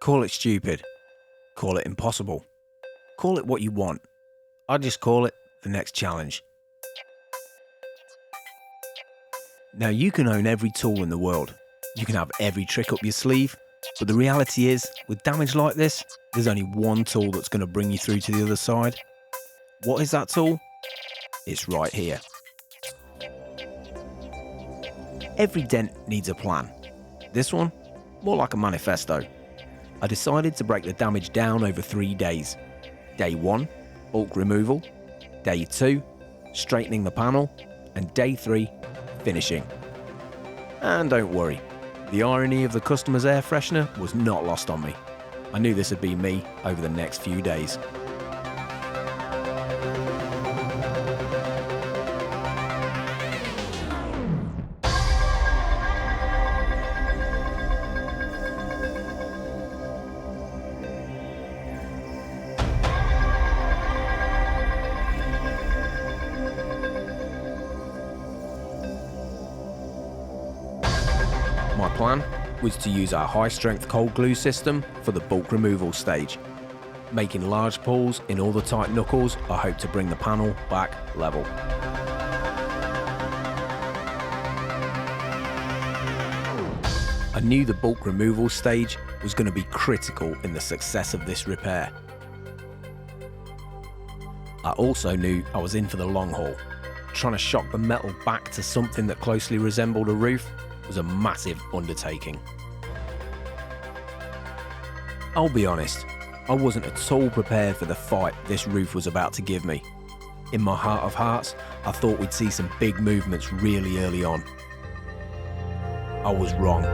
Call it stupid. Call it impossible. Call it what you want. I just call it the next challenge. Now you can own every tool in the world. You can have every trick up your sleeve. But the reality is, with damage like this, there's only one tool that's going to bring you through to the other side. What is that tool? It's right here. Every dent needs a plan. This one, more like a manifesto. I decided to break the damage down over 3 days. Day 1, bulk removal. Day 2, straightening the panel. And day 3, finishing. And don't worry, the irony of the customer's air freshener was not lost on me. I knew this would be me over the next few days. My plan was to use our high-strength cold glue system for the bulk removal stage. Making large pulls in all the tight knuckles, I hope to bring the panel back level. I knew the bulk removal stage was going to be critical in the success of this repair. I also knew I was in for the long haul. Trying to shock the metal back to something that closely resembled a roof was a massive undertaking. I'll be honest, I wasn't at all prepared for the fight this roof was about to give me. In my heart of hearts, I thought we'd see some big movements really early on. I was wrong.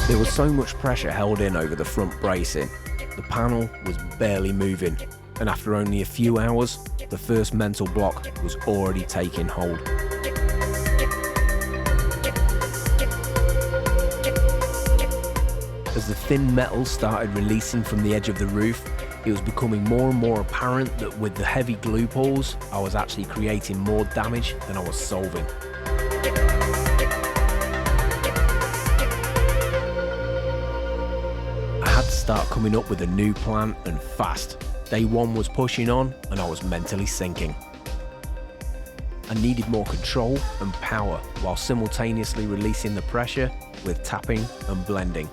There was so much pressure held in over the front bracing, the panel was barely moving, and after only a few hours, the first mental block was already taking hold. As the thin metal started releasing from the edge of the roof, it was becoming more and more apparent that with the heavy glue pulls, I was actually creating more damage than I was solving. Start coming up with a new plan, and fast. Day 1 was pushing on and I was mentally sinking. I needed more control and power while simultaneously releasing the pressure with tapping and blending.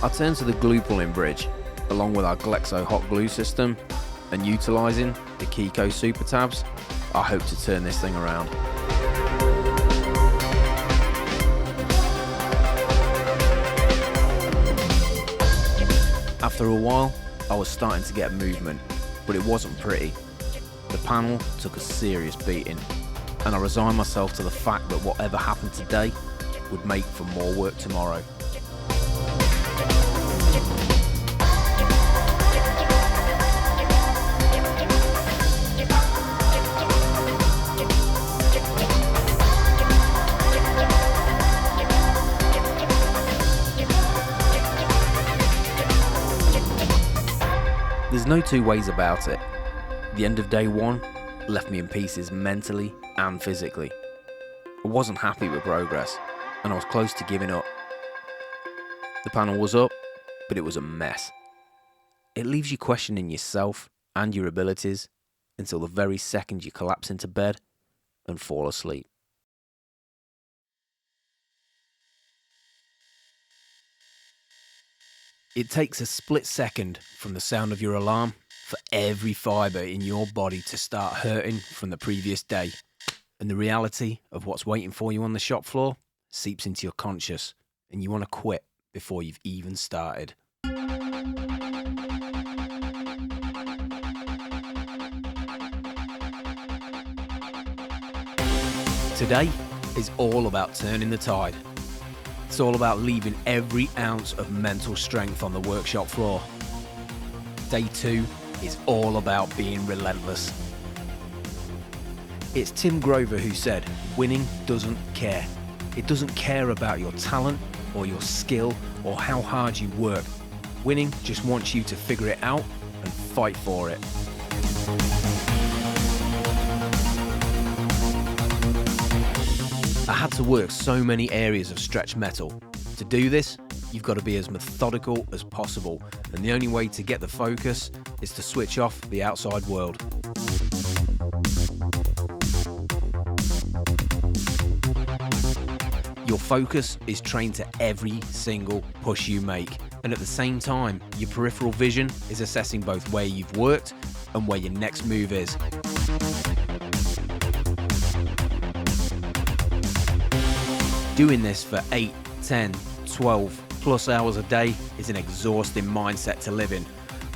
I turned to the glue pulling bridge along with our Glexo hot glue system, and utilising the Kiko super tabs, I hope to turn this thing around. After a while, I was starting to get movement, but it wasn't pretty. The panel took a serious beating, and I resigned myself to the fact that whatever happened today would make for more work tomorrow. There's no two ways about it. The end of day 1 left me in pieces mentally and physically. I wasn't happy with progress, and I was close to giving up. The panel was up, but it was a mess. It leaves you questioning yourself and your abilities until the very second you collapse into bed and fall asleep. It takes a split second from the sound of your alarm for every fibre in your body to start hurting from the previous day, and the reality of what's waiting for you on the shop floor seeps into your conscious, and you want to quit before you've even started. Today is all about turning the tide. It's all about leaving every ounce of mental strength on the workshop floor. Day 2 is all about being relentless. It's Tim Grover who said, "Winning doesn't care." It doesn't care about your talent or your skill or how hard you work. Winning just wants you to figure it out and fight for it. I had to work so many areas of stretched metal. To do this, you've got to be as methodical as possible, and the only way to get the focus is to switch off the outside world. Your focus is trained to every single push you make, and at the same time, your peripheral vision is assessing both where you've worked and where your next move is. Doing this for 8, 10, 12 plus hours a day is an exhausting mindset to live in,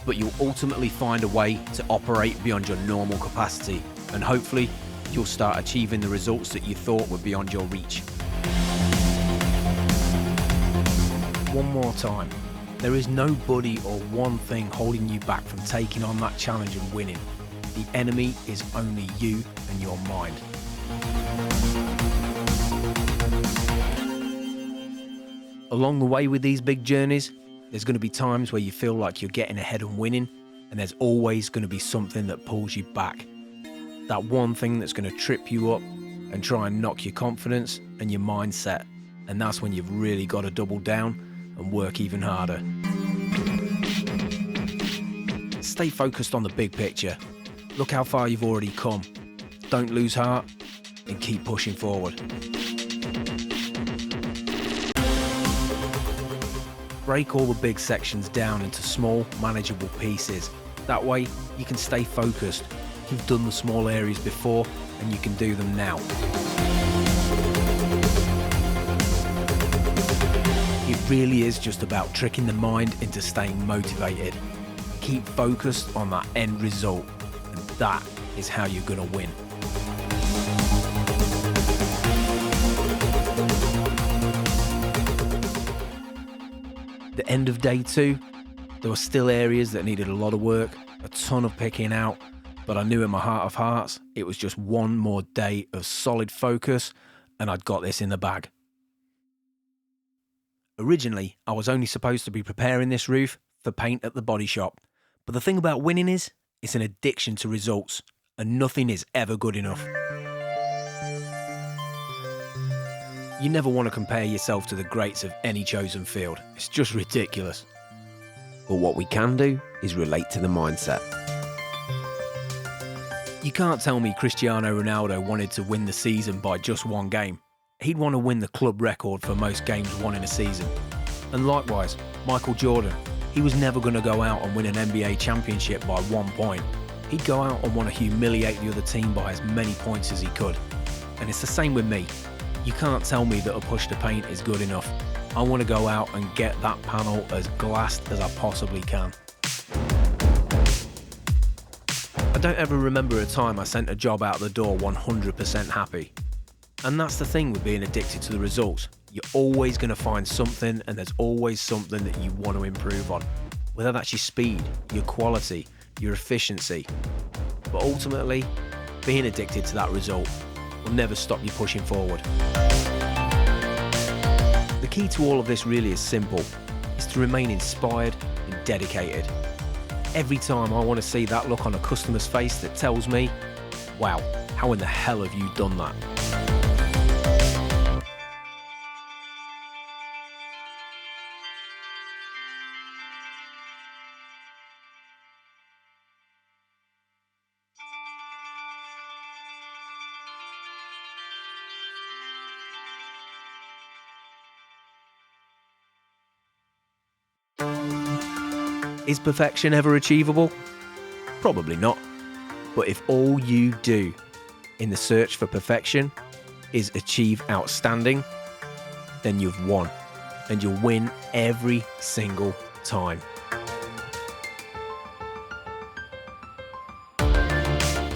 but you'll ultimately find a way to operate beyond your normal capacity, and hopefully you'll start achieving the results that you thought were beyond your reach. One more time, there is nobody or one thing holding you back from taking on that challenge and winning. The enemy is only you and your mind. Along the way with these big journeys, there's going to be times where you feel like you're getting ahead and winning, and there's always going to be something that pulls you back. That one thing that's going to trip you up and try and knock your confidence and your mindset, and that's when you've really got to double down and work even harder. Stay focused on the big picture. Look how far you've already come. Don't lose heart and keep pushing forward. Break all the big sections down into small, manageable pieces. That way, you can stay focused. You've done the small areas before, and you can do them now. It really is just about tricking the mind into staying motivated. Keep focused on that end result, and that is how you're going to win. The end of day 2, there were still areas that needed a lot of work, a ton of picking out, but I knew in my heart of hearts it was just one more day of solid focus and I'd got this in the bag. Originally, I was only supposed to be preparing this roof for paint at the body shop, but the thing about winning is, it's an addiction to results, and nothing is ever good enough. You never want to compare yourself to the greats of any chosen field. It's just ridiculous. But what we can do is relate to the mindset. You can't tell me Cristiano Ronaldo wanted to win the season by just one game. He'd want to win the club record for most games won in a season. And likewise, Michael Jordan, he was never going to go out and win an NBA championship by 1 point. He'd go out and want to humiliate the other team by as many points as he could. And it's the same with me. You can't tell me that a push to paint is good enough. I want to go out and get that panel as glassed as I possibly can. I don't ever remember a time I sent a job out the door 100% happy. And that's the thing with being addicted to the results. You're always going to find something, and there's always something that you want to improve on. Whether that's your speed, your quality, your efficiency. But ultimately, being addicted to that result will never stop you pushing forward. The key to all of this really is simple. It's to remain inspired and dedicated. Every time I want to see that look on a customer's face that tells me, wow, how in the hell have you done that? Is perfection ever achievable? Probably not. But if all you do in the search for perfection is achieve outstanding, then you've won, and you'll win every single time.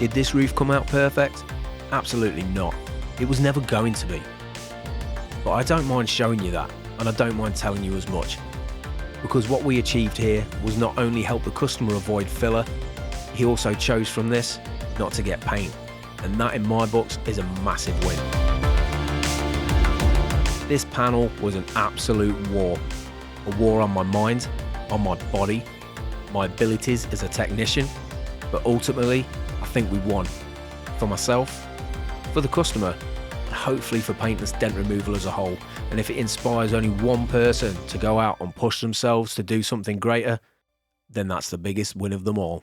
Did this roof come out perfect? Absolutely not. It was never going to be. But I don't mind showing you that, and I don't mind telling you as much. Because what we achieved here was not only help the customer avoid filler, he also chose from this not to get paint. And that in my books is a massive win. This panel was an absolute war. A war on my mind, on my body, my abilities as a technician, but ultimately, I think we won. For myself, for the customer, and hopefully for paintless dent removal as a whole. And if it inspires only one person to go out and push themselves to do something greater, then that's the biggest win of them all.